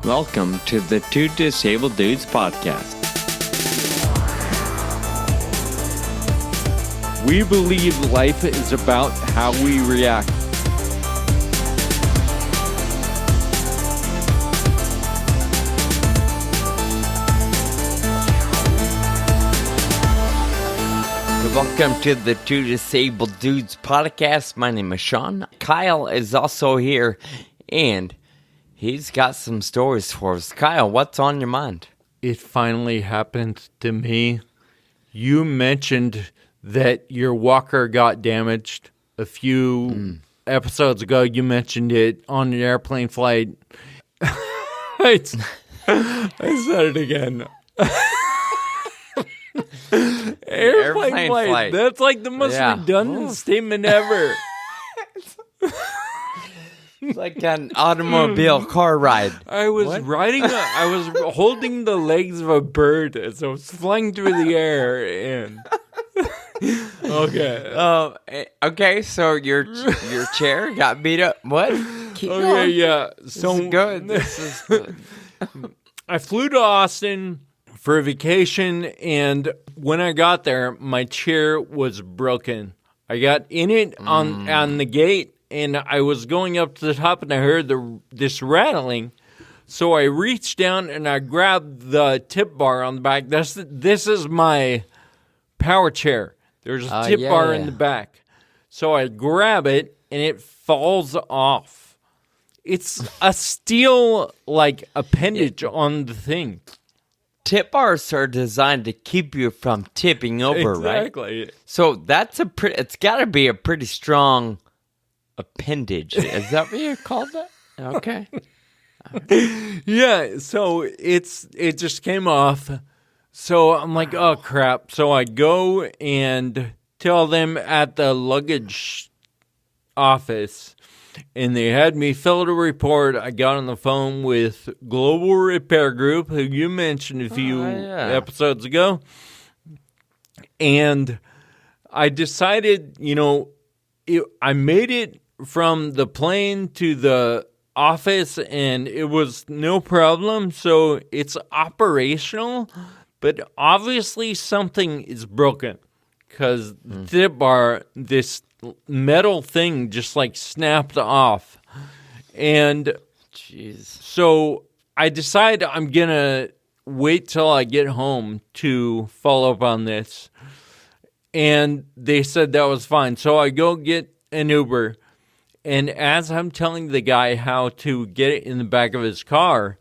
Welcome to the Two Disabled Dudes podcast. We believe life is about how we react. Welcome to the Two Disabled Dudes podcast. My name is Sean. Kyle is also here, and he's got some stories for us. Kyle, what's on your mind? It finally happened to me. You mentioned that your walker got damaged a few episodes ago. You mentioned it on an airplane flight. I said it again. Airplane flight. That's like the most redundant statement ever. It's like an automobile car ride. I was holding the legs of a bird as I was flying through the air and okay. Okay, so your chair got beat up. What? Keep going. Yeah. So good. This is good. I flew to Austin for a vacation, and when I got there, my chair was broken. I got in it on the gate, and I was going up to the top, and I heard this rattling. So I reached down, and I grabbed the tip bar on the back. This is my power chair. There's a tip bar in the back. So I grab it, and it falls off. It's a steel, appendage on the thing. Tip bars are designed to keep you from tipping over, right? Exactly. So it's got to be a pretty strong appendage. Is that what you call that? Okay. Yeah, so it just came off. So I'm like, oh, crap. So I go and tell them at the luggage office, and they had me fill out a report. I got on the phone with Global Repair Group, who you mentioned a few episodes ago. And I decided, I made it from the plane to the office, and it was no problem. So it's operational, but obviously something is broken because the tip bar, this metal thing just snapped off. And so I decided I'm going to wait till I get home to follow up on this. And they said that was fine. So I go get an Uber. And as I'm telling the guy how to get it in the back of his car,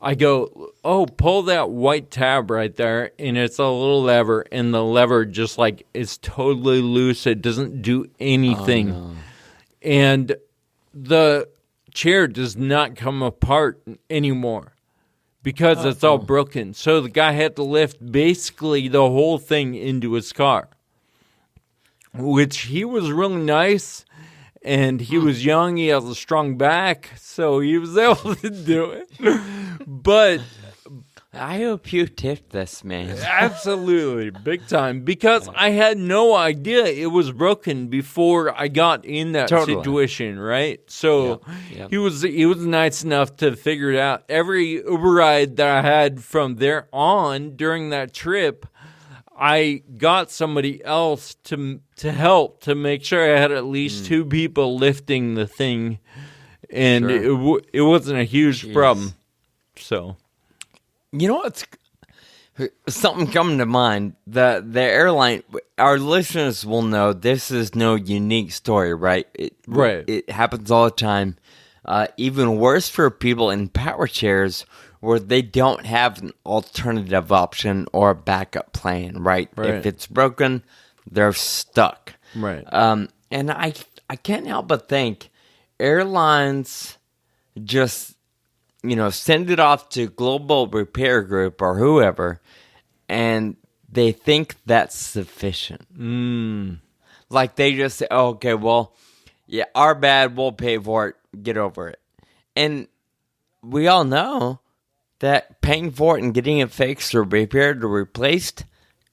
I go, oh, pull that white tab right there, and it's a little lever, and the lever just is totally loose. It doesn't do anything. Oh, no. And the chair does not come apart anymore because it's all broken. So the guy had to lift basically the whole thing into his car, which he was really nice. And he was young, he has a strong back, so he was able to do it. But I hope you tipped this man. Absolutely, big time. Because I had no idea it was broken before I got in that situation, right? So he was nice enough to figure it out. Every Uber ride that I had from there on during that trip, I got somebody else to help to make sure I had at least two people lifting the thing, and it wasn't a huge problem. So, what's something coming to mind? The airline. Our listeners will know this is no unique story, right? It happens all the time. Even worse for people in power chairs, where they don't have an alternative option or a backup plan, right? If it's broken, they're stuck. Right. And I can't help but think airlines just, send it off to Global Repair Group or whoever, and they think that's sufficient. They just say, oh, okay, well, yeah, our bad, we'll pay for it, get over it. And we all know that paying for it and getting it fixed or repaired or replaced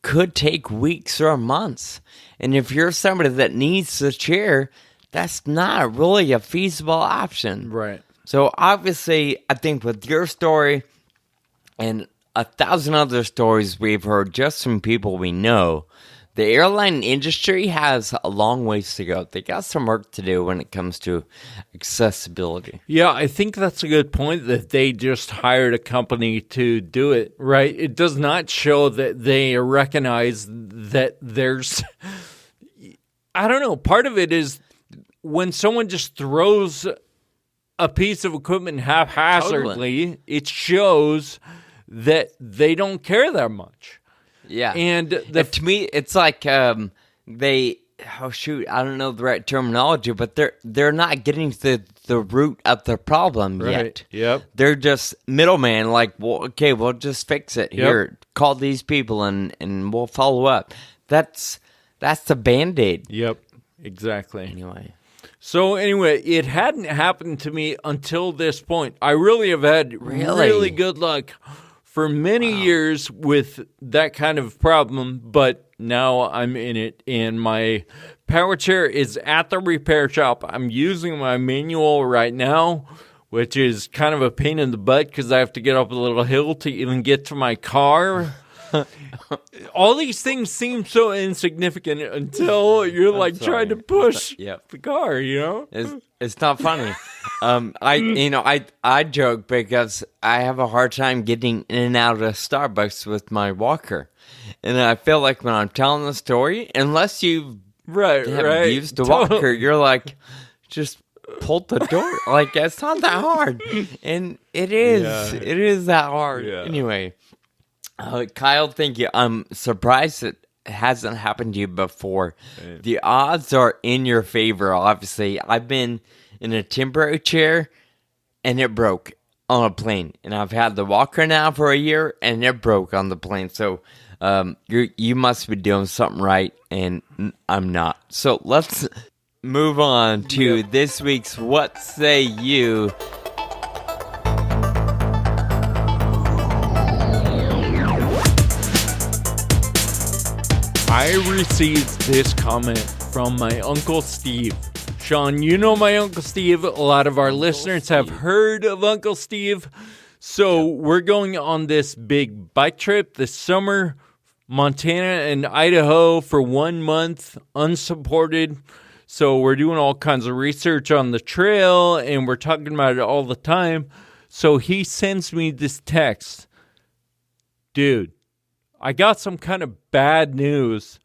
could take weeks or months. And if you're somebody that needs the chair, that's not really a feasible option. Right. So obviously, I think with your story and 1,000 other stories we've heard just from people we know, the airline industry has a long ways to go. They got some work to do when it comes to accessibility. Yeah, I think that's a good point that they just hired a company to do it, right? It does not show that they recognize that there's, I don't know, part of it is when someone just throws a piece of equipment haphazardly, it shows that they don't care that much. Yeah. And to me, it's like they, oh shoot, I don't know the right terminology, but they're not getting to the root of the problem yet. Yep. They're just middleman, like, well, okay, we'll just fix it. Here, call these people and we'll follow up. That's the Band-Aid. Yep, exactly. Anyway. So anyway, it hadn't happened to me until this point. I really have had really good luck for many years with that kind of problem, but now I'm in it, and my power chair is at the repair shop. I'm using my manual right now, which is kind of a pain in the butt because I have to get up a little hill to even get to my car. All these things seem so insignificant until you're like trying to push the car, you know? It's not funny. I joke because I have a hard time getting in and out of Starbucks with my walker. And I feel like when I'm telling the story, unless you have used the walker, you're like, just pull the door. Like, it's not that hard. And it is. Yeah. It is that hard. Yeah. Anyway. Kyle, thank you. I'm surprised it hasn't happened to you before. Right. The odds are in your favor, obviously. I've been in a temporary chair, and it broke on a plane. And I've had the walker now for a year, and it broke on the plane. So you must be doing something right, and I'm not. So let's move on to this week's What Say You? I received this comment from my Uncle Steve. Sean, you know my Uncle Steve. A lot of our listeners have heard of Uncle Steve. So we're going on this big bike trip this summer, Montana and Idaho for 1 month, unsupported. So we're doing all kinds of research on the trail, and we're talking about it all the time. So he sends me this text. Dude, I got some kind of bad news.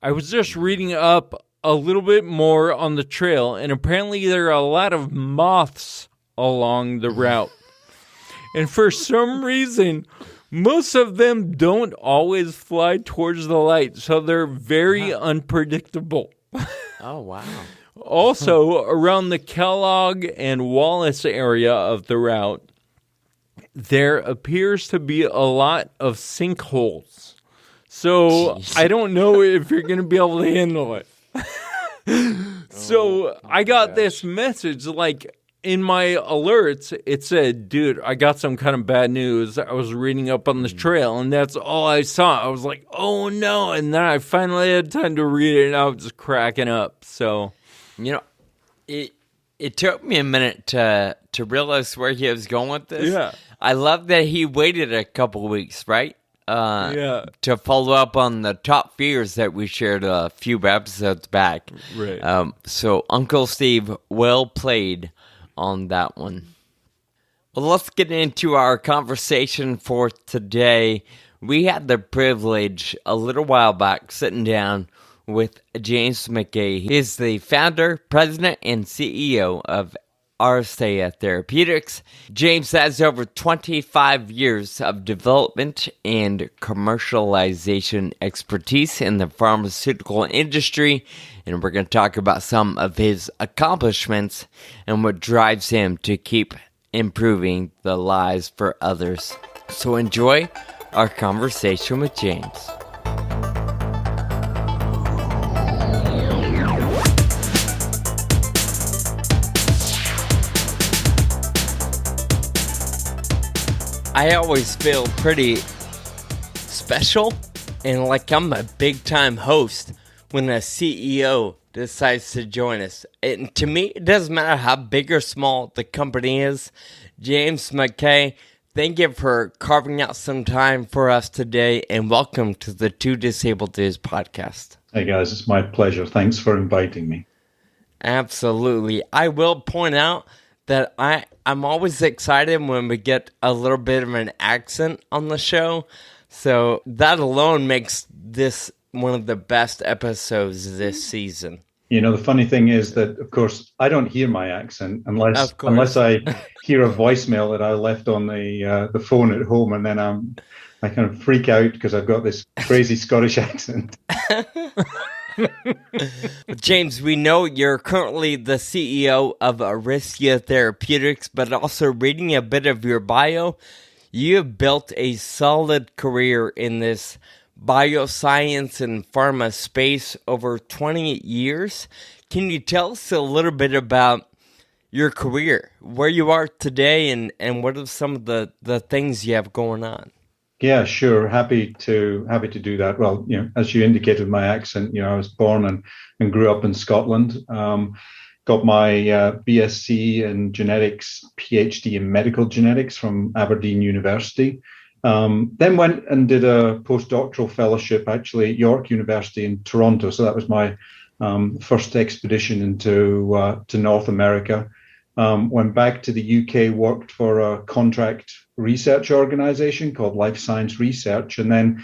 I was just reading up a little bit more on the trail, and apparently there are a lot of moths along the route. And for some reason, most of them don't always fly towards the light, so they're very unpredictable. Oh, wow. Also, around the Kellogg and Wallace area of the route, there appears to be a lot of sinkholes. So I don't know if you're going to be able to handle it. I got this message, like in my alerts, it said, dude, I got some kind of bad news. I was reading up on the trail, and that's all I saw. I was like, oh no. And then I finally had time to read it, and I was just cracking up. So, it took me a minute to realize where he was going with this. Yeah. I love that he waited a couple weeks, right? To follow up on the top fears that we shared a few episodes back. Right. So Uncle Steve, well played on that one. Well, let's get into our conversation for today. We had the privilege a little while back sitting down with James Mackay. He is the founder, president, and CEO of Aristea Therapeutics. James has over 25 years of development and commercialization expertise in the pharmaceutical industry, and we're going to talk about some of his accomplishments and what drives him to keep improving the lives for others. So enjoy our conversation with James. I always feel pretty special and like I'm a big-time host when a CEO decides to join us. And to me, it doesn't matter how big or small the company is. James Mackay, thank you for carving out some time for us today, and welcome to the Two Disabled Dudes podcast. Hey guys, it's my pleasure. Thanks for inviting me. Absolutely. I will point out that I'm always excited when we get a little bit of an accent on the show. So that alone makes this one of the best episodes this season. You know, the funny thing is that, of course, I don't hear my accent unless I hear a voicemail that I left on the phone at home, and then I kind of freak out because I've got this crazy Scottish accent. James, we know you're currently the CEO of Aristea Therapeutics, but also reading a bit of your bio, you have built a solid career in this bioscience and pharma space over 20 years. Can you tell us a little bit about your career, where you are today, and what are some of the things you have going on? Yeah, sure. Happy to do that. Well, you know, as you indicated, my accent, you know, I was born and grew up in Scotland. Got my BSc in genetics, PhD in medical genetics from Aberdeen University. Then went and did a postdoctoral fellowship actually at York University in Toronto. So that was my first expedition into to North America. Went back to the UK, worked for a contract research organization called Life Science Research. And then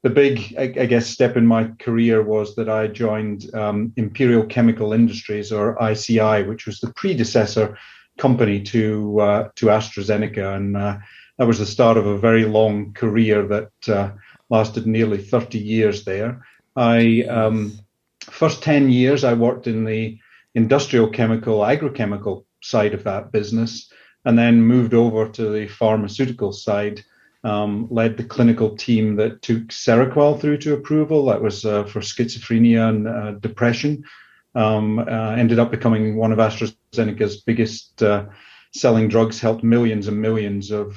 the big, I guess, step in my career was that I joined Imperial Chemical Industries, or ICI, which was the predecessor company to AstraZeneca. And that was the start of a very long career that lasted nearly 30 years there. First 10 years, I worked in the industrial chemical, agrochemical side of that business, and then moved over to the pharmaceutical side, led the clinical team that took Seroquel through to approval. That was for schizophrenia and depression. Ended up becoming one of AstraZeneca's biggest selling drugs, helped millions and millions of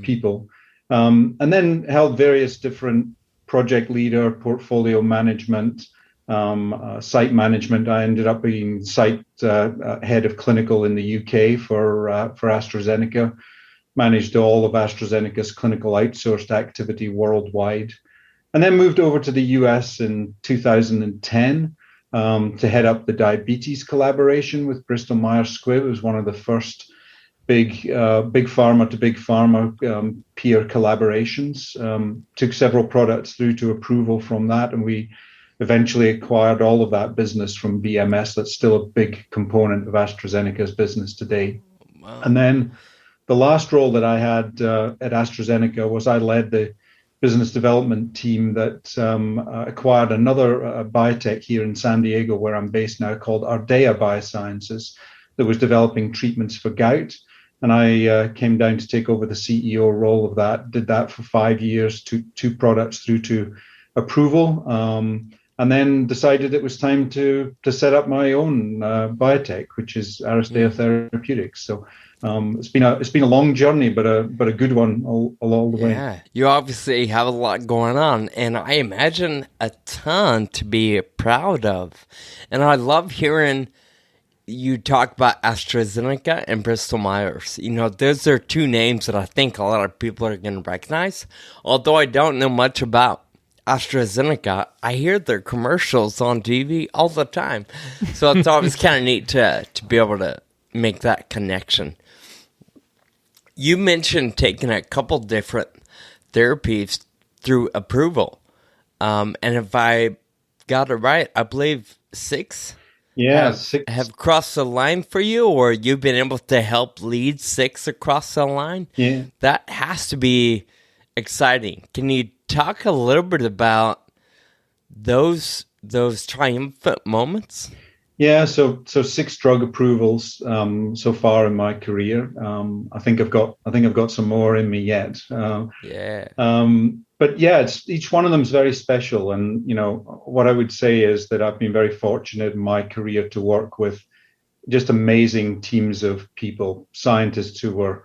people. And then held various different project leader, portfolio management, site management. I ended up being site head of clinical in the UK for AstraZeneca, managed all of AstraZeneca's clinical outsourced activity worldwide, and then moved over to the US in 2010 to head up the diabetes collaboration with Bristol Myers Squibb. It was one of the first big pharma to big pharma peer collaborations. Took several products through to approval from that, and we eventually acquired all of that business from BMS. That's still a big component of AstraZeneca's business today. Wow. And then the last role that I had at AstraZeneca was I led the business development team that acquired another biotech here in San Diego, where I'm based now, called Ardea Biosciences, that was developing treatments for gout. And I came down to take over the CEO role of that, did that for 5 years, took two products through to approval, and then decided it was time to set up my own biotech, which is Aristea Therapeutics. So it's been a long journey, but a good one all the way. Yeah, you obviously have a lot going on, and I imagine a ton to be proud of. And I love hearing you talk about AstraZeneca and Bristol Myers. You know, those are two names that I think a lot of people are going to recognize. Although I don't know much about AstraZeneca, I hear their commercials on TV all the time. So it's always kind of neat to be able to make that connection. You mentioned taking a couple different therapies through approval. And if I got it right, I believe 6 have crossed the line for you, or you've been able to help lead 6 across the line. Yeah. That has to be exciting. Can you talk a little bit about those triumphant moments? Yeah, so 6 drug approvals so far in my career. I think I've got some more in me yet. But yeah, each one of them is very special. And you know what I would say is that I've been very fortunate in my career to work with just amazing teams of people, scientists who were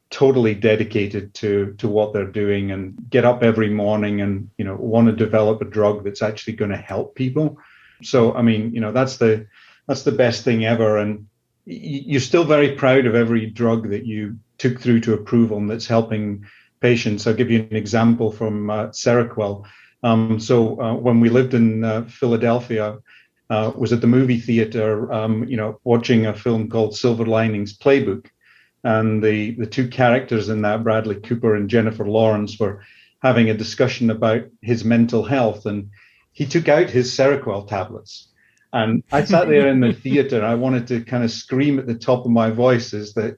totally dedicated to what they're doing and get up every morning and, you know, want to develop a drug that's actually going to help people. So, I mean, that's the best thing ever. And you're still very proud of every drug that you took through to approval and that's helping patients. I'll give you an example from Seroquel. When we lived in Philadelphia, was at the movie theater, watching a film called Silver Linings Playbook. And the two characters in that, Bradley Cooper and Jennifer Lawrence, were having a discussion about his mental health. And he took out his Seroquel tablets. And I sat there in the theater. I wanted to kind of scream at the top of my voice is that,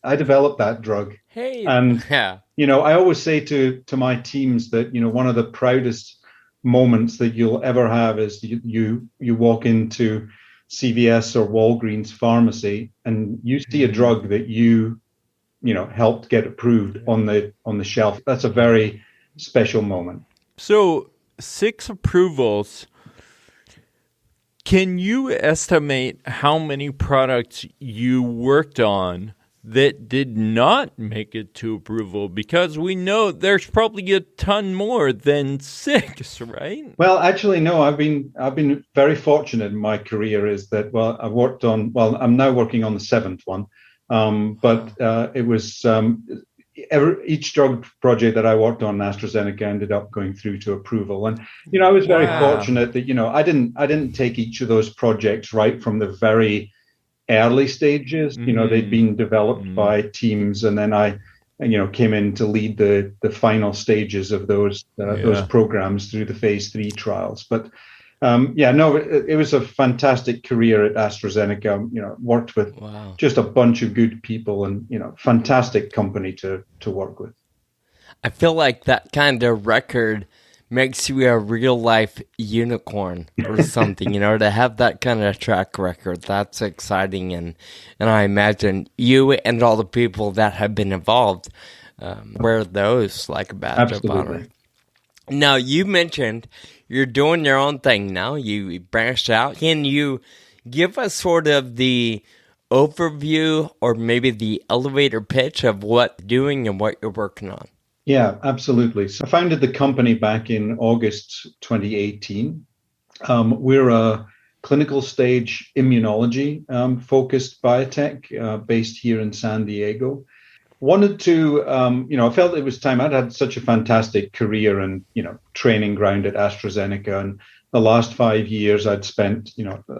I developed that drug. Hey, And, yeah. I always say to my teams that, one of the proudest moments that you'll ever have is you walk into CVS or Walgreens pharmacy and you see a drug that you helped get approved on the shelf. That's a very special moment. So 6 approvals. Can you estimate how many products you worked on that did not make it to approval? Because we know there's probably a ton more than 6, right? Well, actually, no. I've been very fortunate in my career. Is that I'm now working on the 7th one, but it was each drug project that I worked on, AstraZeneca ended up going through to approval. And I was very fortunate that I didn't take each of those projects right from the very early stages. They'd been developed by teams, and then I came in to lead the final stages of those programs through the phase 3 trials. But it was a fantastic career at AstraZeneca. Worked with just a bunch of good people, and fantastic company to work with. I feel like that kind of record makes you a real life unicorn or something, to have that kind of track record. That's exciting. And I imagine you and all the people that have been involved wear those like a badge of honor. Now, you mentioned you're doing your own thing now. You branched out. Can you give us sort of the overview or maybe the elevator pitch of what you're doing and what you're working on? Yeah, absolutely. So I founded the company back in August 2018. We're a clinical stage immunology focused biotech based here in San Diego. Wanted to, I felt it was time. I'd had such a fantastic career and, training ground at AstraZeneca. And the last 5 years I'd spent,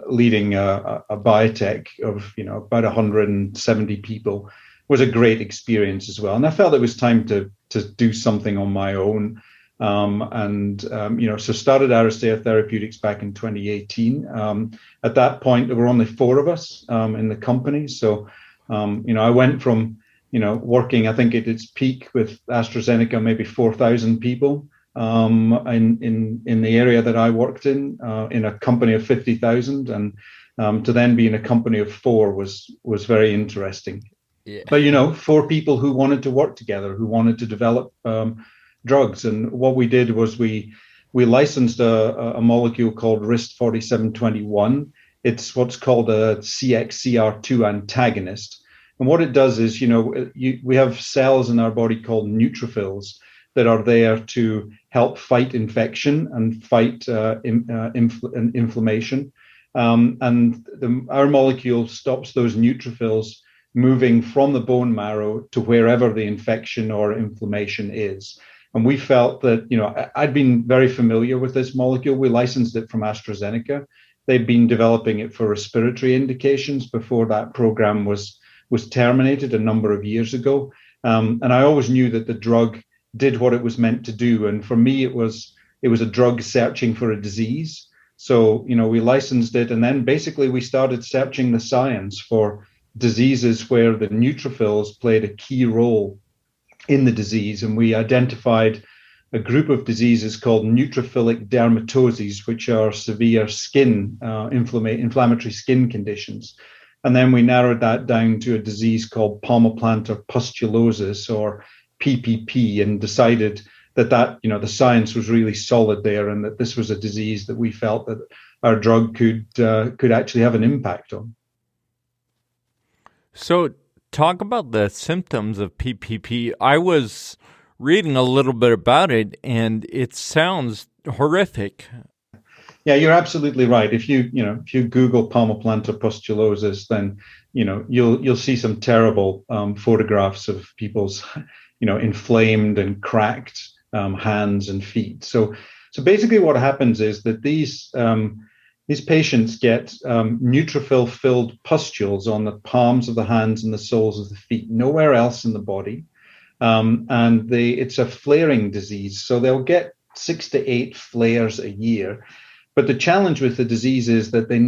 leading a biotech of, about 170 people. Was a great experience as well. And I felt it was time to do something on my own. So started Aristea Therapeutics back in 2018. At that point, there were only 4 of us in the company. So, I went from, working, I think at its peak with AstraZeneca, maybe 4,000 people in the area that I worked in a company of 50,000. And to then be in a company of 4 was very interesting. Yeah. But, 4 people who wanted to work together, who wanted to develop drugs. And what we did was we licensed a molecule called RIST-4721. It's what's called a CXCR2 antagonist. And what it does is, we have cells in our body called neutrophils that are there to help fight infection and fight inflammation. Our molecule stops those neutrophils moving from the bone marrow to wherever the infection or inflammation is. And we felt that, I'd been very familiar with this molecule. We licensed it from AstraZeneca. They'd been developing it for respiratory indications before that program was terminated a number of years ago. And I always knew that the drug did what it was meant to do. And for me, it was a drug searching for a disease. So, we licensed it, and then basically we started searching the science for diseases where the neutrophils played a key role in the disease. And we identified a group of diseases called neutrophilic dermatoses, which are severe skin, inflammatory skin conditions. And then we narrowed that down to a disease called palmoplantar pustulosis, or PPP, and decided that the science was really solid there, and that this was a disease that we felt that our drug could actually have an impact on. So talk about the symptoms of PPP. I was reading a little bit about it, and it sounds horrific. Yeah, you're absolutely right. If you Google palmoplantar pustulosis, then you'll see some terrible photographs of people's inflamed and cracked hands and feet. So basically, what happens is that these patients get neutrophil-filled pustules on the palms of the hands and the soles of the feet, nowhere else in the body, and it's a flaring disease. So they'll get 6 to 8 flares a year. But the challenge with the disease is that they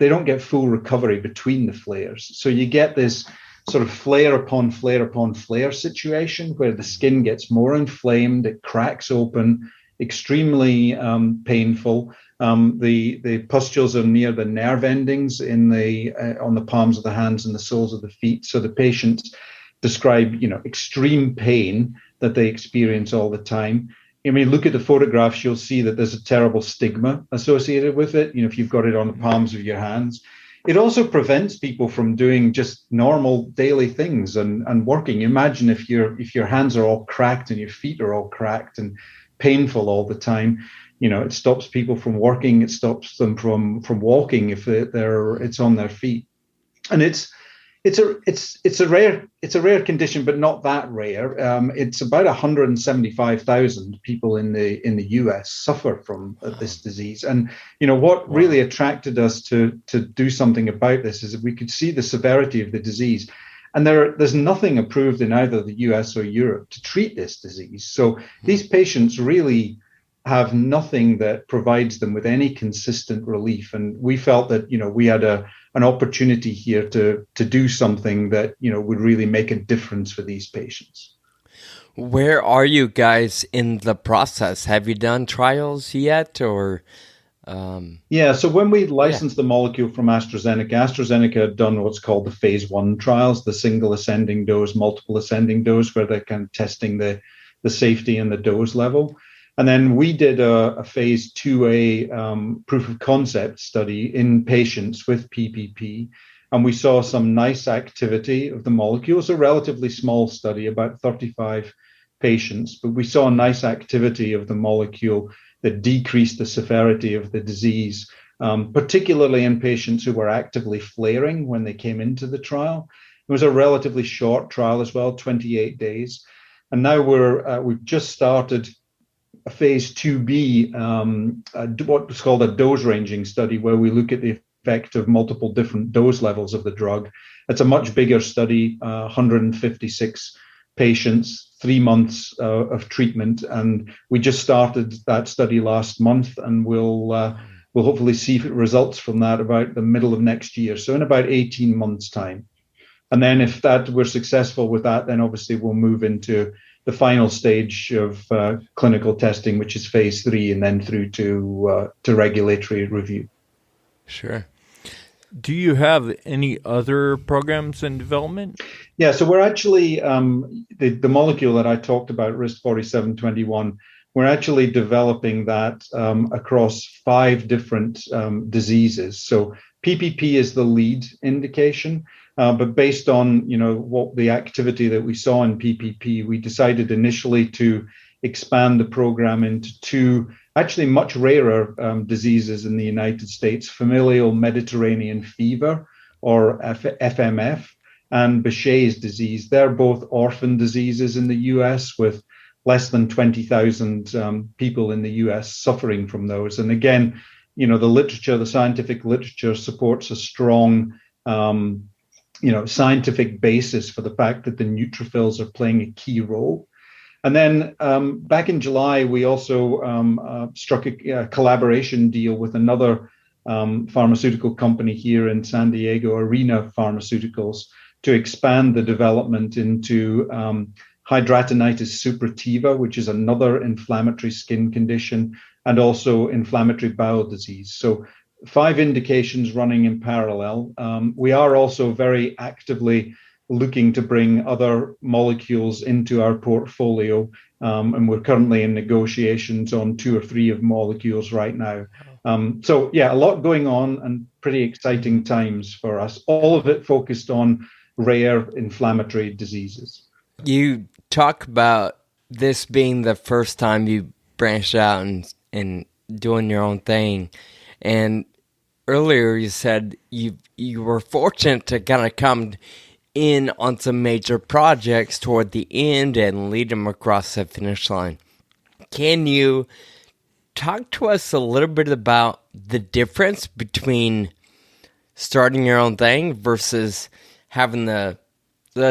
don't get full recovery between the flares. So you get this sort of flare upon flare upon flare situation where the skin gets more inflamed, it cracks open, extremely painful. The pustules are near the nerve endings on the palms of the hands and the soles of the feet. So the patients describe extreme pain that they experience all the time. I mean, look at the photographs, you'll see that there's a terrible stigma associated with it, if you've got it on the palms of your hands. It also prevents people from doing just normal daily things and working. Imagine if your hands are all cracked and your feet are all cracked and painful all the time. It stops people from working. It stops them from walking if it's on their feet. And it's a rare condition, but not that rare. It's about 175,000 people in the US suffer from this disease. And what really attracted us to do something about this is that we could see the severity of the disease. And there's nothing approved in either the US or Europe to treat this disease. So these patients really have nothing that provides them with any consistent relief. And we felt that, we had an opportunity here to do something that, would really make a difference for these patients. Where are you guys in the process? Have you done trials yet, or? Yeah, so when we licensed the molecule from AstraZeneca had done what's called the phase 1 trials, the single ascending dose, multiple ascending dose, where they're kind of testing the safety and the dose level. And then we did a phase 2A proof of concept study in patients with PPP, and we saw some nice activity of the molecule. It's a relatively small study, about 35 patients, but we saw a nice activity of the molecule that decreased the severity of the disease, particularly in patients who were actively flaring when they came into the trial. It was a relatively short trial as well, 28 days. And now we've just started a phase 2B, what's called a dose ranging study, where we look at the effect of multiple different dose levels of the drug. It's a much bigger study, 156 patients, 3 months of treatment. And we just started that study last month, and we'll hopefully see results from that about the middle of next year. So in about 18 months' time. And then if we're successful with that, then obviously we'll move into the final stage of clinical testing, which is phase 3, and then through to regulatory review. Sure. Do you have any other programs in development? Yeah, so we're actually, the molecule that I talked about, RISC-4721, we're actually developing that across 5 different diseases. So PPP is the lead indication. But based on what the activity that we saw in PPP, we decided initially to expand the program into 2 actually much rarer diseases in the United States: familial Mediterranean fever, or FMF, and Behçet's disease. They're both orphan diseases in the US, with less than 20,000 people in the US suffering from those. And again, the scientific literature supports a strong scientific basis for the fact that the neutrophils are playing a key role. And then back in July, we also struck a collaboration deal with another pharmaceutical company here in San Diego, Arena Pharmaceuticals, to expand the development into hidradenitis suppurativa, which is another inflammatory skin condition, and also inflammatory bowel disease. So 5 indications running in parallel. We are also very actively looking to bring other molecules into our portfolio, and we're currently in negotiations on 2 or 3 of molecules right now. So yeah, a lot going on and pretty exciting times for us, all of it focused on rare inflammatory diseases. You talk about this being the first time you branched out and doing your own thing. And earlier you said you were fortunate to kind of come in on some major projects toward the end and lead them across the finish line. Can you talk to us a little bit about the difference between starting your own thing versus having the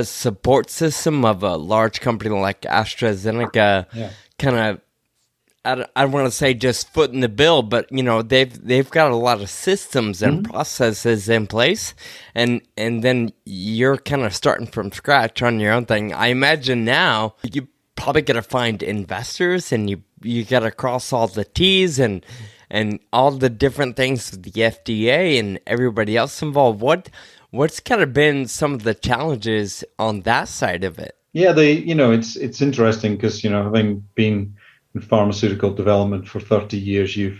support system of a large company like AstraZeneca? Yeah. Kind of, I don't want to say just foot in the bill, but they've got a lot of systems and processes in place, and then you're kind of starting from scratch on your own thing. I imagine now you probably got to find investors, and you got to cross all the T's and all the different things with the FDA and everybody else involved. What's kind of been some of the challenges on that side of it? Yeah, it's interesting because having been in pharmaceutical development for 30 years, you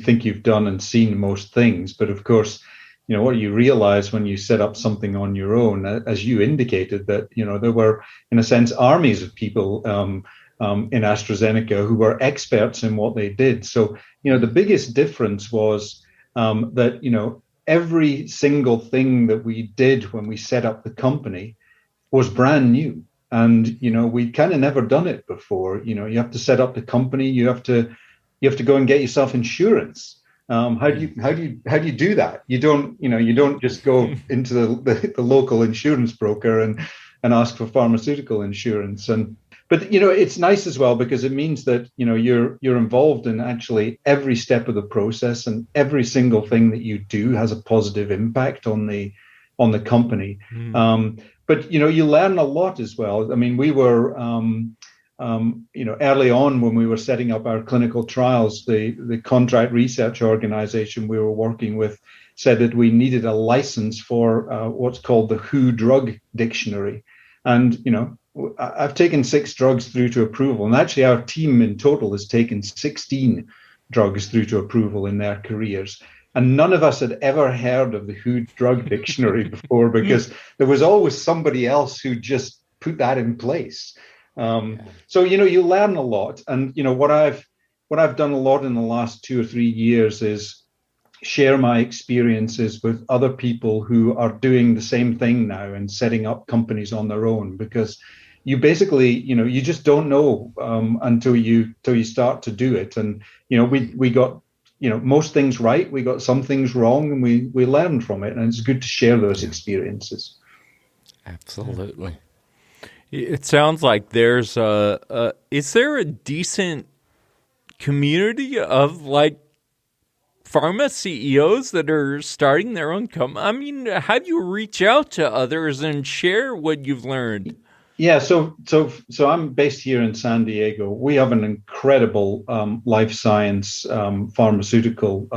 think you've done and seen most things, but of course, what you realize when you set up something on your own, as you indicated, that there were, in a sense, armies of people in AstraZeneca who were experts in what they did. So the biggest difference was that every single thing that we did when we set up the company was brand new. And, we'd kind of never done it before. You have to set up the company. You have to go and get yourself insurance. How do you do that? You don't just go into the local insurance broker and ask for pharmaceutical insurance. But it's nice as well because it means that, you're involved in actually every step of the process, and every single thing that you do has a positive impact on the company. But you learn a lot as well. I mean, we were, early on when we were setting up our clinical trials, the contract research organization we were working with said that we needed a license for what's called the WHO drug dictionary. And I've taken 6 drugs through to approval, and actually our team in total has taken 16 drugs through to approval in their careers. And none of us had ever heard of the WHO drug dictionary before because there was always somebody else who just put that in place. So, you learn a lot. And, what I've done a lot in the last 2 or 3 years is share my experiences with other people who are doing the same thing now and setting up companies on their own, because you basically, you just don't know until you start to do it. And, we got most things right. We got some things wrong, and we learned from it. And it's good to share those experiences. Absolutely. It sounds like there's is there a decent community of like pharma CEOs that are starting their own company? I mean, how do you reach out to others and share what you've learned? Yeah, so I'm based here in San Diego. We have an incredible life science pharmaceutical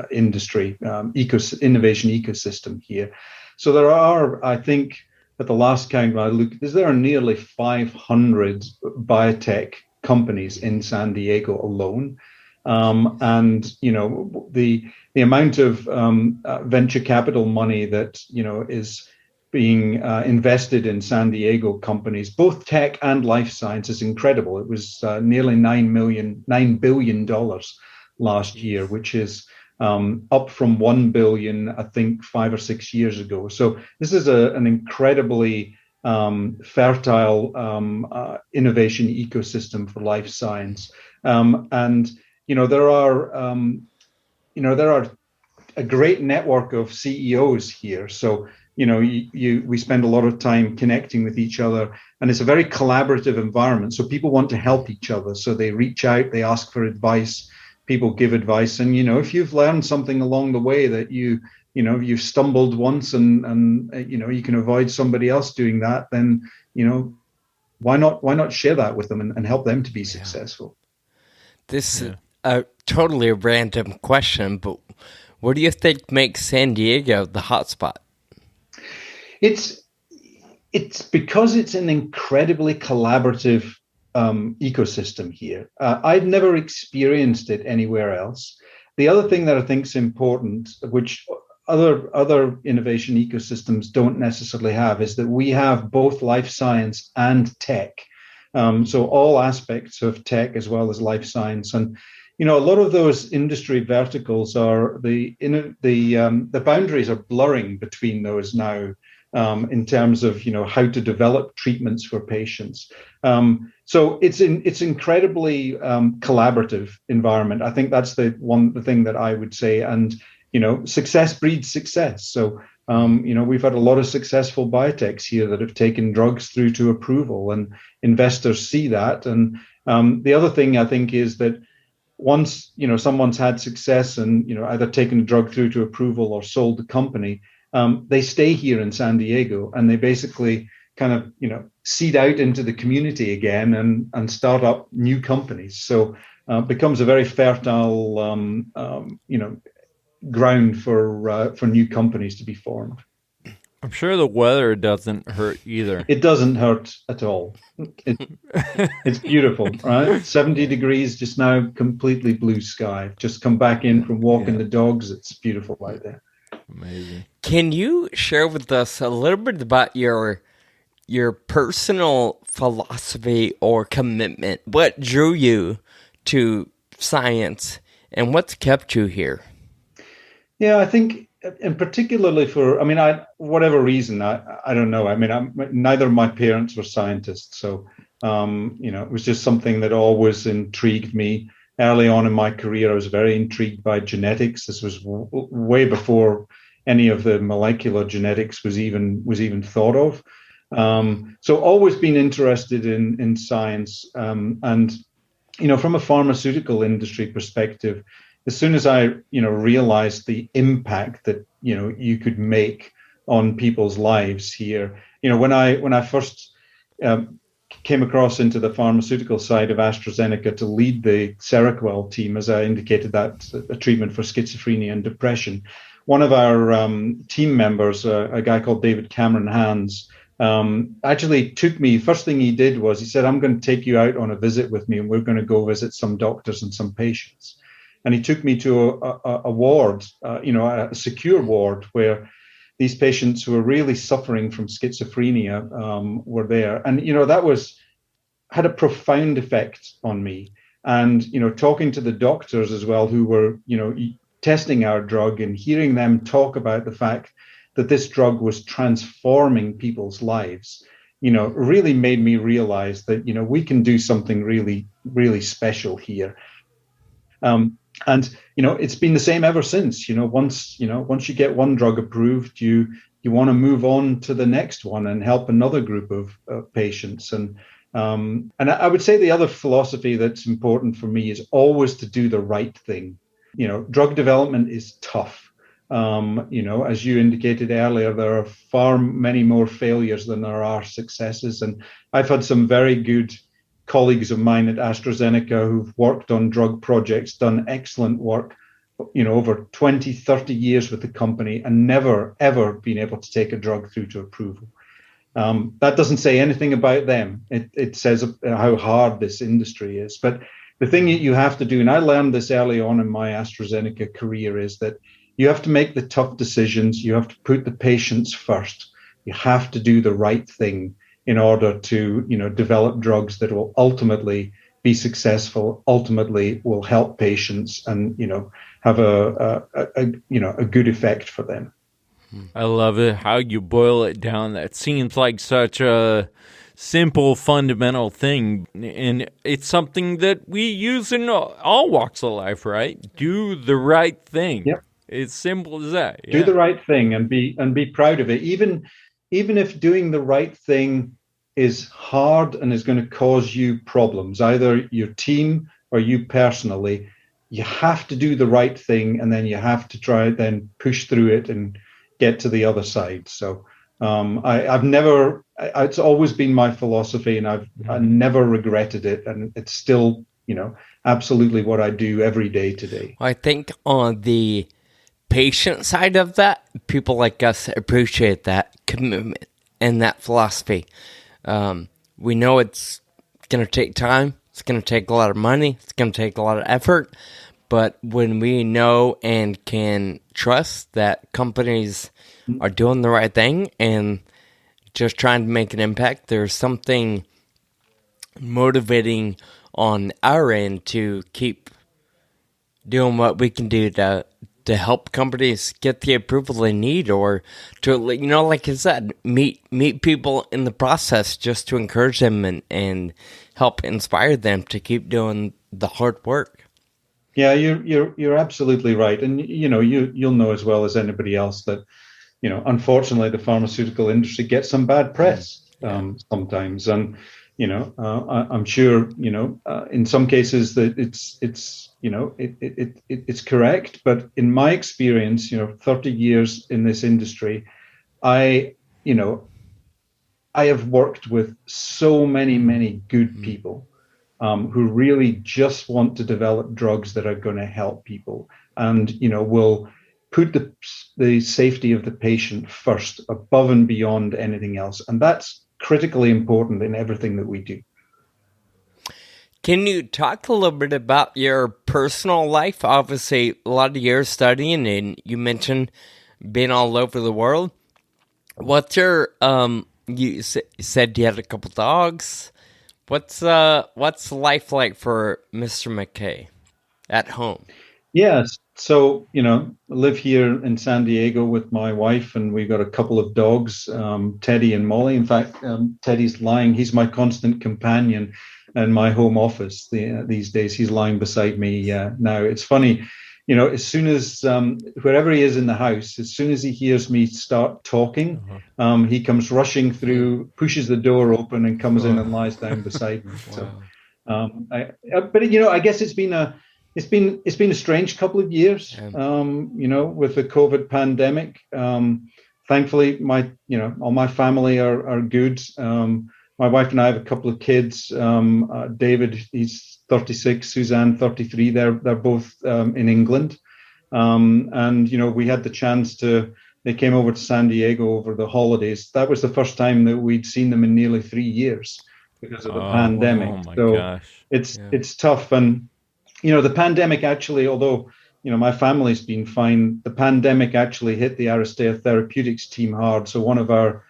industry innovation ecosystem here. So there are, I think, at the last count I looked, there are nearly 500 biotech companies in San Diego alone, and the amount of venture capital money that is being invested in San Diego companies, both tech and life science, is incredible. It was nearly $9 billion last year, which is up from $1 billion, I think, 5 or 6 years ago. So this is an incredibly fertile innovation ecosystem for life science. And there are a great network of CEOs here. So we spend a lot of time connecting with each other, and it's a very collaborative environment. So people want to help each other. So they reach out, they ask for advice, people give advice. And, if you've learned something along the way that you've stumbled once and you can avoid somebody else doing that, then, why not share that with them and help them to be successful? This is totally a random question, but what do you think makes San Diego the hotspot? It's because it's an incredibly collaborative ecosystem here. I've never experienced it anywhere else. The other thing that I think is important, which other innovation ecosystems don't necessarily have, is that we have both life science and tech. So all aspects of tech as well as life science. And, a lot of those industry verticals are the boundaries are blurring between those now, in terms of how to develop treatments for patients. So it's incredibly collaborative environment. I think that's the thing that I would say. And success breeds success. So we've had a lot of successful biotechs here that have taken drugs through to approval, and investors see that. And the other thing I think is that once someone's had success and either taken a drug through to approval or sold the company, they stay here in San Diego, and they basically kind of seed out into the community again and start up new companies. So it becomes a very fertile ground for new companies to be formed. I'm sure the weather doesn't hurt either. It doesn't hurt at all. It's beautiful, right? 70 degrees just now, completely blue sky. Just come back in from walking the dogs. It's beautiful out there. Amazing. Can you share with us a little bit about your personal philosophy or commitment? What drew you to science, and what's kept you here? Yeah, I think, and particularly whatever reason, I don't know. I mean, neither of my parents were scientists, so it was just something that always intrigued me. Early on in my career, I was very intrigued by genetics. This was way before any of the molecular genetics was even thought of. So always been interested in science, and from a pharmaceutical industry perspective, as soon as I realized the impact that you could make on people's lives here, when I first came across into the pharmaceutical side of AstraZeneca to lead the Seroquel team, as I indicated, that's a treatment for schizophrenia and depression. One of our team members, a guy called David Cameron Hands, actually took me. First thing he did was he said, "I'm going to take you out on a visit with me, and we're going to go visit some doctors and some patients." And he took me to a ward, a secure ward, where these patients who were really suffering from schizophrenia were there. And, that had a profound effect on me. And, talking to the doctors as well, who were, testing our drug, and hearing them talk about the fact that this drug was transforming people's lives, really made me realize that, we can do something really, really special here. And it's been the same ever since. Once you get one drug approved, you want to move on to the next one and help another group of patients. And I would say the other philosophy that's important for me is always to do the right thing. Drug development is tough. As you indicated earlier, there are far many more failures than there are successes. And I've had some very good colleagues of mine at AstraZeneca who've worked on drug projects, done excellent work, over 20, 30 years with the company, and never, ever been able to take a drug through to approval. That doesn't say anything about them. It says how hard this industry is. But the thing that you have to do, and I learned this early on in my AstraZeneca career, is that you have to make the tough decisions. You have to put the patients first. You have to do the right thing in order to, develop drugs that will ultimately be successful, ultimately will help patients, and have a good effect for them. I love it how you boil it down. That seems like such a simple, fundamental thing, and it's something that we use in all walks of life, right? Do the right thing. Yep. It's simple as that. Yeah. Do the right thing and be proud of it. Even if doing the right thing is hard and is going to cause you problems, either your team or you personally, you have to do the right thing, and then you have to try then push through it and get to the other side. So it's always been my philosophy, and I've never regretted it, and it's still absolutely what I do every day today. I think on the patient side of that, people like us appreciate that commitment and that philosophy. We know it's going to take time. It's going to take a lot of money. It's going to take a lot of effort. But when we know and can trust that companies are doing the right thing and just trying to make an impact, there's something motivating on our end to keep doing what we can do to help companies get the approval they need, or to, like I said, meet people in the process, just to encourage them and help inspire them to keep doing the hard work. Yeah, you're absolutely right, and you'll know as well as anybody else that unfortunately, the pharmaceutical industry gets some bad press Yeah. sometimes, and I'm sure in some cases that it's correct, but in my experience, 30 years in this industry, I you know I have worked with so many good Mhm. people who really just want to develop drugs that are going to help people, and will put the safety of the patient first, above and beyond anything else, and that's critically important in everything that we do. Can you talk a little bit about your personal life? Obviously, a lot of years studying, and you mentioned being all over the world. What's your said you had a couple dogs. What's life like for Mr. McKay at home? Yes. So, I live here in San Diego with my wife, and we've got a couple of dogs, Teddy and Molly. In fact, Teddy's lying, he's my constant companion in my home office these days. He's lying beside me now. It's funny, as soon as, wherever he is in the house, as soon as he hears me start talking, Uh-huh. he comes rushing through, pushes the door open, and comes in Oh. and lies down beside me. So, Wow. but I guess it's been a strange couple of years, Yeah. with the COVID pandemic. Thankfully, all my family are good. My wife and I have a couple of kids. David, he's 36, Suzanne, 33. They're both in England. And we had the chance they came over to San Diego over the holidays. That was the first time that we'd seen them in nearly 3 years because of the Oh pandemic. my So gosh. it's Yeah. it's tough. And the pandemic actually, although my family's been fine, the pandemic actually hit the Aristea Therapeutics team hard. So one of our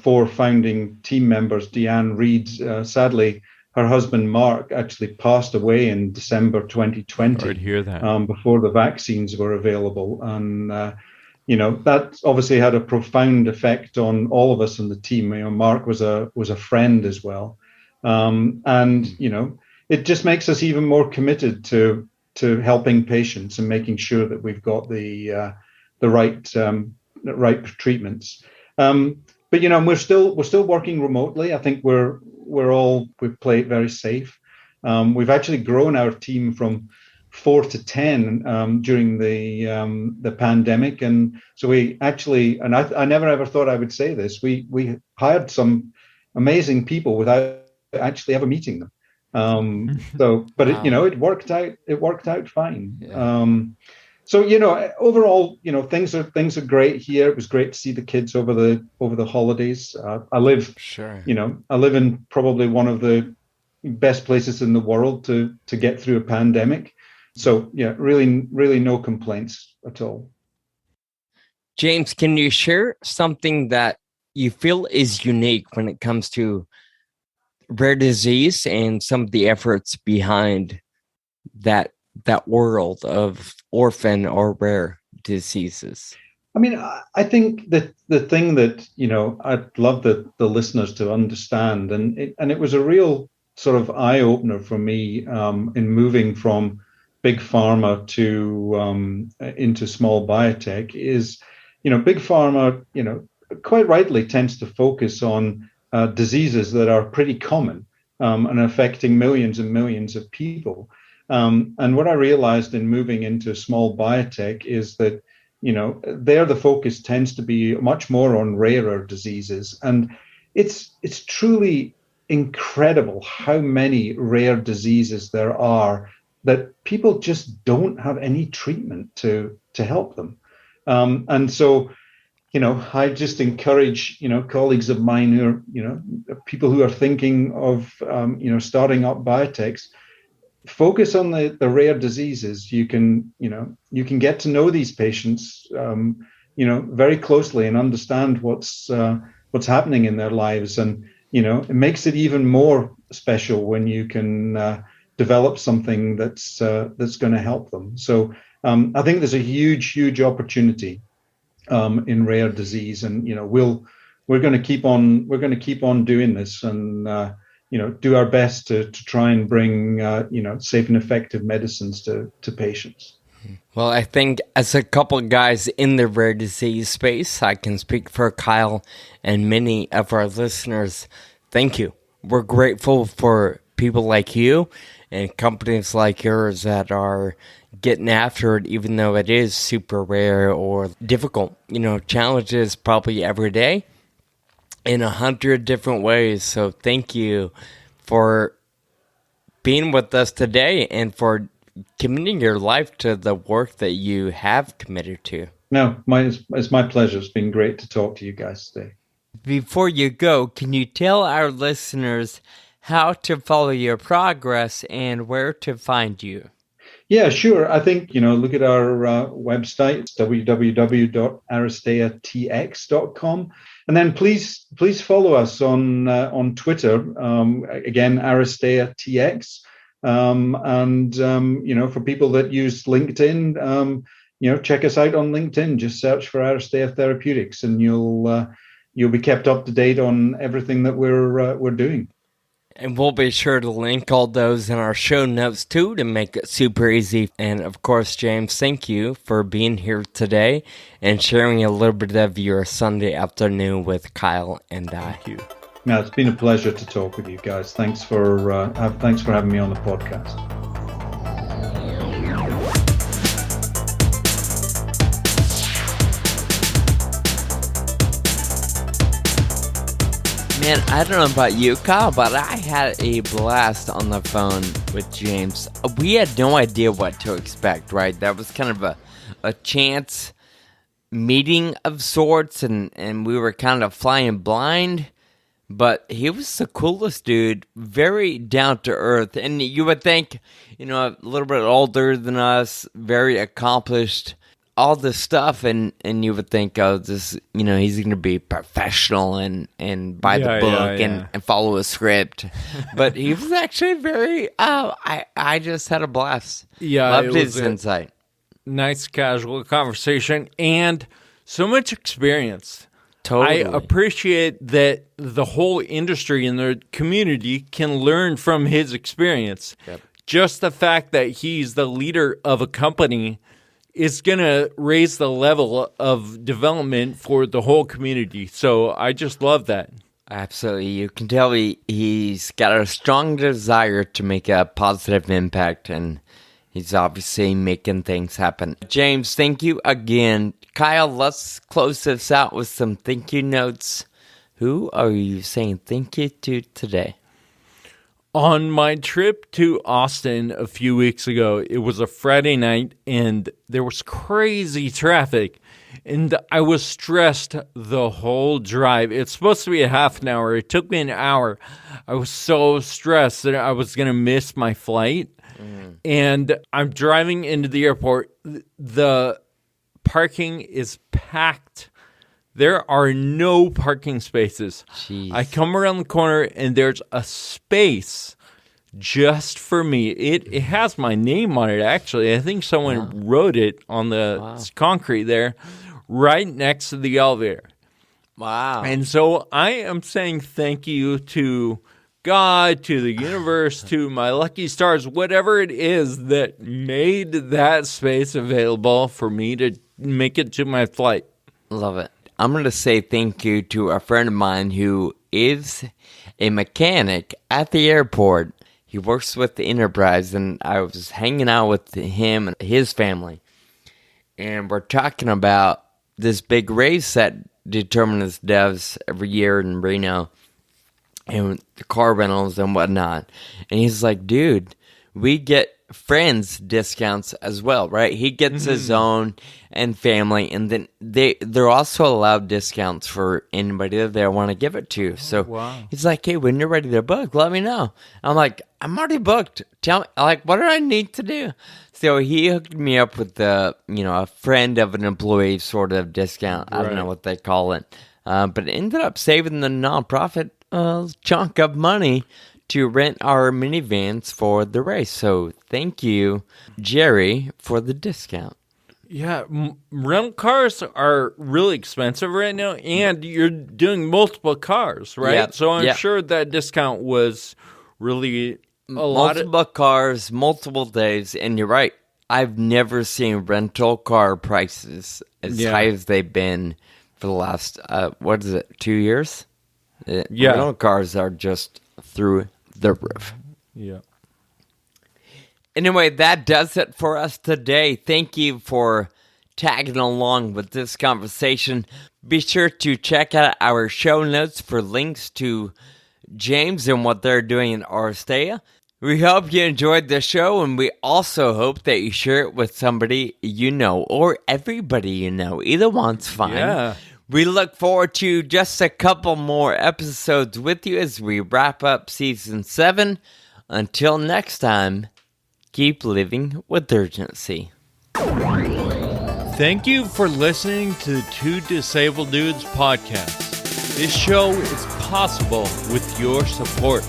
four founding team members, Deanne Reed, sadly, her husband Mark actually passed away in December Sorry to 2020, hear that. before the vaccines were available. And that obviously had a profound effect on all of us in the team. Mark was a friend as well, and it just makes us even more committed to helping patients and making sure that we've got the right treatments. But we're still working remotely. I think we play it very safe. We've actually grown our team from 4 to 10 during the pandemic, and so we actually, and I never ever thought I would say this, we hired some amazing people without actually ever meeting them. But Wow. it worked out. It worked out fine. Yeah. So overall, things are great here. It was great to see the kids over the holidays. Sure. I live in probably one of the best places in the world to get through a pandemic. So yeah, really, really no complaints at all. James, can you share something that you feel is unique when it comes to rare disease and some of the efforts behind that that world of orphan or rare diseases? I mean, I think that the thing that I'd love the listeners to understand, and it was a real sort of eye opener for me in moving from big pharma to into small biotech, is big pharma quite rightly tends to focus on diseases that are pretty common and affecting millions and millions of people. And what I realized in moving into small biotech is that there the focus tends to be much more on rarer diseases, and it's truly incredible how many rare diseases there are that people just don't have any treatment to help them. And so I just encourage colleagues of mine who are people who are thinking of starting up biotechs, focus on the rare diseases. You can get to know these patients very closely and understand what's happening in their lives, and it makes it even more special when you can develop something that's going to help them. So I think there's a huge opportunity in rare disease, and we're going to keep on doing this, and do our best to try and bring safe and effective medicines to patients. Well, I think as a couple of guys in the rare disease space, I can speak for Kyle and many of our listeners. Thank you. We're grateful for people like you and companies like yours that are getting after it, even though it is super rare or difficult. Challenges probably every day in 100 different ways. So thank you for being with us today and for committing your life to the work that you have committed to. No, it's my pleasure. It's been great to talk to you guys today. Before you go, can you tell our listeners how to follow your progress and where to find you? Yeah, sure. I think, look at our website, www.aristeatx.com. And then please follow us on Twitter, again, AristeaTX. For people that use LinkedIn, check us out on LinkedIn. Just search for Aristea Therapeutics, and you'll be kept up to date on everything that we're doing. And we'll be sure to link all those in our show notes too to make it super easy. And of course, James, thank you for being here today and sharing a little bit of your Sunday afternoon with Kyle and I. Thank you. No, it's been a pleasure to talk with you guys. Thanks for having me on the podcast. Man, I don't know about you, Kyle, but I had a blast on the phone with James. We had no idea what to expect, right? That was kind of a chance meeting of sorts, and we were kind of flying blind. But he was the coolest dude, very down to earth. And you would think, a little bit older than us, very accomplished, all this stuff. And you would think, he's going to be professional and buy the book and follow a script. But he was actually very, I just had a blast. Yeah, loved his insight. Nice casual conversation and so much experience. Totally. I appreciate that the whole industry and the community can learn from his experience. Yep. Just the fact that he's the leader of a company is going to raise the level of development for the whole community. So I just love that. Absolutely. You can tell he's got a strong desire to make a positive impact, and he's obviously making things happen. James, thank you again. Kyle, let's close this out with some thank you notes. Who are you saying thank you to today? On my trip to Austin a few weeks ago, it was a Friday night and there was crazy traffic. And I was stressed the whole drive. It's supposed to be a half an hour. It took me an hour. I was so stressed that I was going to miss my flight. And I'm driving into the airport. The parking is packed. There are no parking spaces. Jeez. I come around the corner and there's a space just for me. It has my name on it, actually. I think someone wrote it on the concrete there right next to the elevator. Wow. And so I am saying thank you to God, to the universe, to my lucky stars, whatever it is that made that space available for me to make it to my flight. Love it. I'm going to say thank you to a friend of mine who is a mechanic at the airport. He works with the Enterprise, and I was hanging out with him and his family. And we're talking about this big race that Determinus does every year in Reno, and the car rentals and whatnot. And he's like, dude, we get friends discounts as well, right? He gets his own and family, and then they're also allowed discounts for anybody that they want to give it to. So he's like, hey, when you're ready to book, let me know. I'm like, I'm already booked. Tell me, like, what do I need to do? So he hooked me up with a friend of an employee sort of discount. I don't know what they call it. But it ended up saving the nonprofit chunk of money to rent our minivans for the race. So thank you, Jerry, for the discount. Yeah, rental cars are really expensive right now, and you're doing multiple cars, right? Yep, So I'm yep. sure that discount was really a Multiple cars, multiple days, and you're right. I've never seen rental car prices as high as they've been for the last, 2 years? Rental cars are just through the roof. Yeah. Anyway, that does it for us today. Thank you for tagging along with this conversation. Be sure to check out our show notes for links to James and what they're doing in Aristea. We hope you enjoyed the show, and we also hope that you share it with somebody you know or everybody you know. Either one's fine. Yeah. We look forward to just a couple more episodes with you as we wrap up Season 7. Until next time, keep living with urgency. Thank you for listening to the Two Disabled Dudes podcast. This show is possible with your support.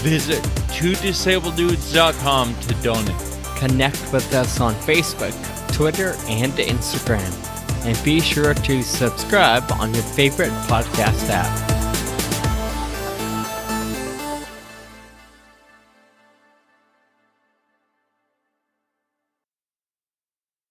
Visit twodisableddudes.com to donate. Connect with us on Facebook, Twitter, and Instagram. And be sure to subscribe on your favorite podcast app.